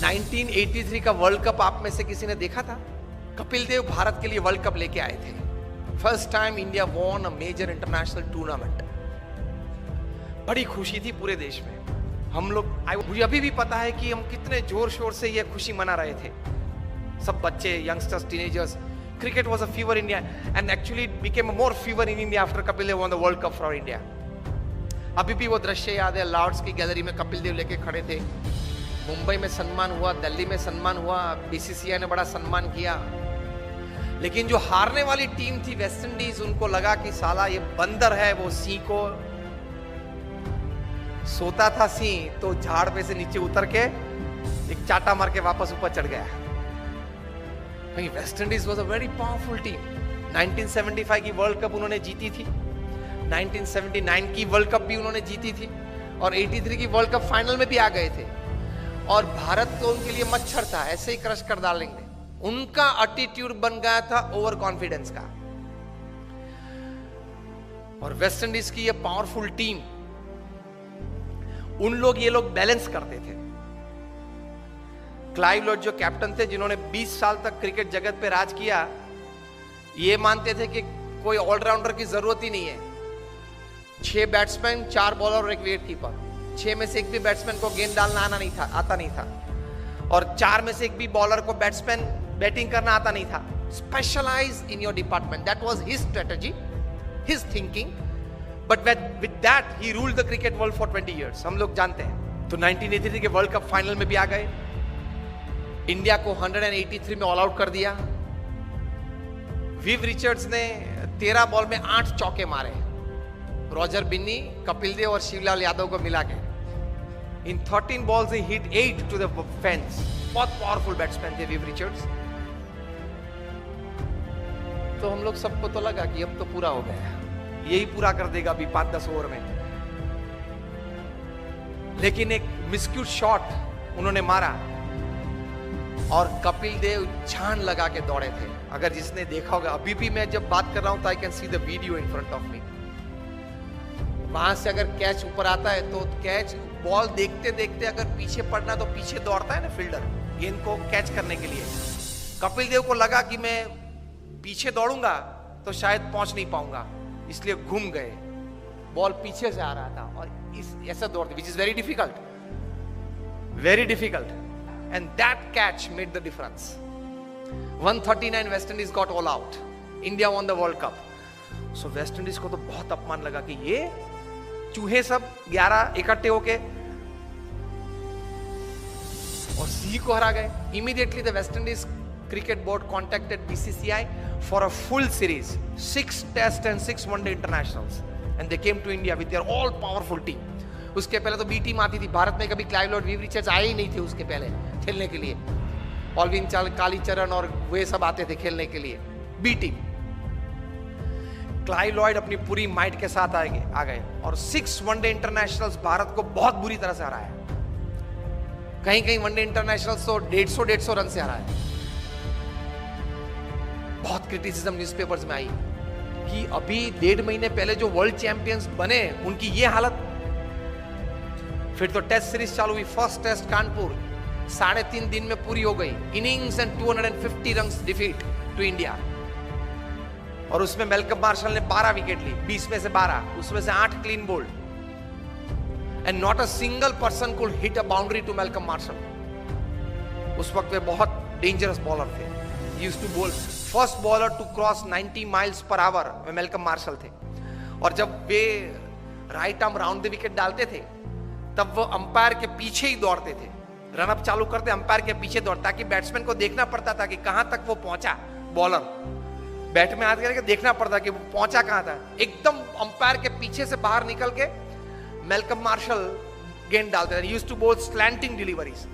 1983 का world cup आप में से किसी ने देखा था? कपिल देव भारत के लिए वर्ल्ड कप लेके आए थे। First time India won a major international tournament. बड़ी खुशी थी पूरे देश में। हम लोग, मुझे अभी भी पता है कि हम कितने जोर शोर से यह खुशी मना रहे थे, सब बच्चे, youngsters, teenagers. Cricket was a fever in India and actually it became a more fever in India after Kapil Dev won the world cup for India. अभी भी वो दृश्य याद है, लॉर्ड्स की गैलरी में कपिल देव लेके खड़े थे। मुंबई में सम्मान हुआ, दिल्ली में सम्मान हुआ, बीसीसीआई ने बड़ा सम्मान किया। लेकिन जो हारने वाली टीम थी वेस्ट इंडीज, उनको लगा कि साला ये बंदर है, वो सिंह को सोता था सिंह तो झाड़ पे से नीचे उतर के एक चाटा मार के वापस ऊपर चढ़ गया। West Indies was a very powerful team. 1975 की वर्ल्ड कप उन्होंने जीती थी, 1979 की वर्ल्ड कप भी उन्होंने जीती थी और 83 की वर्ल्ड कप फाइनल में भी आ गए थे। और भारत तो उनके लिए मच्छर था, ऐसे ही क्रश कर डालेंगे। उनका एटीट्यूड बन गया था ओवर कॉन्फिडेंस का। और वेस्ट इंडीज की ये पावरफुल टीम, उन लोग ये लोग बैलेंस करते थे। क्लाइव लॉयड जो कैप्टन थे, जिन्होंने 20 साल तक क्रिकेट जगत पे राज किया, ये मानते थे कि कोई ऑलराउंडर की जरूरत ही नहीं है। 6 बैट्समैन, 4 बॉलर और 1 विकेट कीपर। 6 में से एक भी बैट्समैन को गेंद डालना आता नहीं था और 4 में से एक भी बॉलर को बैट्समैन बैटिंग करना आता नहीं था। Specialise in your department, that was his strategy, his thinking, but with that he ruled the cricket world for 20 years. हम लोग जानते हैं। तो 1983 के वर्ल्ड कप फाइनल में भी आ गए। इंडिया को 183 में ऑल आउट कर दिया। विव रिचर्ड्स ने 13 बॉल में 8 चौके मारे, रॉजर बिन्नी, कपिल देव और शिवलाल यादव को मिला के। इन 13 बॉल्स ही हिट 8 टू द फेंस। बहुत पावरफुल बैट्समैन थे विव रिचर्ड्स। तो हम लोग सबको तो लगा कि अब तो पूरा हो गया, यही पूरा कर देगा अभी 5-10 ओवर में। लेकिन एक मिस्क्यूट शॉट उन्होंने मारा और कपिल देव जान लगा के दौड़े थे। अगर जिसने देखा होगा, अभी भी मैं जब बात कर रहा हूं तो I can see the video in front of me. वहां से अगर कैच ऊपर आता है तो कैच, बॉल देखते देखते अगर पीछे पड़ना तो पीछे दौड़ता है ना फील्डर गेंद को कैच करने के लिए। कपिल देव को लगा कि मैं पीछे दौड़ूंगा तो शायद पहुंच नहीं पाऊंगा, इसलिए घूम गए। बॉल पीछे से आ रहा था और ऐसा दौड़ते, which is very difficult and that catch made the difference. 139 West Indies got all out, India won the world cup. So West Indies को तो बहुत अपमान लगा कि ये चूहे सब 11 इकट्ठे होके और सिंह को हरा गए। Immediately the West Indies cricket board contacted BCCI for a full series, 6 test and 6 one day internationals, and they came to India with their all powerful team. उसके पहले तो बी टीम आती थी भारत में, कभी क्लाइव लॉयड, विव रिचर्ड्स आए ही नहीं थे उसके पहले खेलने के लिए। ऑलविन कालीचरण और वे सब आते थे खेलने के लिए, बी टीम। क्लाइव लॉयड अपनी पूरी माइट के साथ आ गए और 6 वनडे इंटरनेशनल्स भारत को बहुत बुरी तरह से हराया। कहीं कहीं वनडे इंटरनेशनल्स तो 150 रन से हराया। बहुत क्रिटिसिज्म न्यूज़पेपर्स में आई कि अभी 1.5 महीने पहले जो वर्ल्ड चैंपियंस बने उनकी ये हालत। फिर तो टेस्ट सीरीज चालू हुई। फर्स्ट टेस्ट कानपुर 3.5 दिन में पूरी हो गई। Innings and 250 runs defeat to India. और उसमें मेलकम मार्शल ने 12 विकेट ली, 20 में से 12, उसमें से 8 clean bowled, and not a single person could hit a boundary to Malcolm Marshall. उस वक्त वे बहुत डेंजरस बॉलर थे। He used to bowl, first bowler to cross 90 miles per hour में मेलकम मार्शल थे। और जब वे right arm round the wicket डालते थे तब वो अंपायर के पीछे ही दौड़ते थे। रनअप चालू करते अंपायर के पीछे दौड़, ताकि बैट्समैन को देखना पड़ता था कि कहां तक वो पहुंचा। बॉलर बैट में हाथ करके देखना पड़ता कि वो पहुंचा कहां था। एकदम अंपायर के पीछे से बाहर निकल के मेलकम मार्शल गेंद डालते थे। यूज्ड टू बोल स्लैंटिंग डिलीवरीज।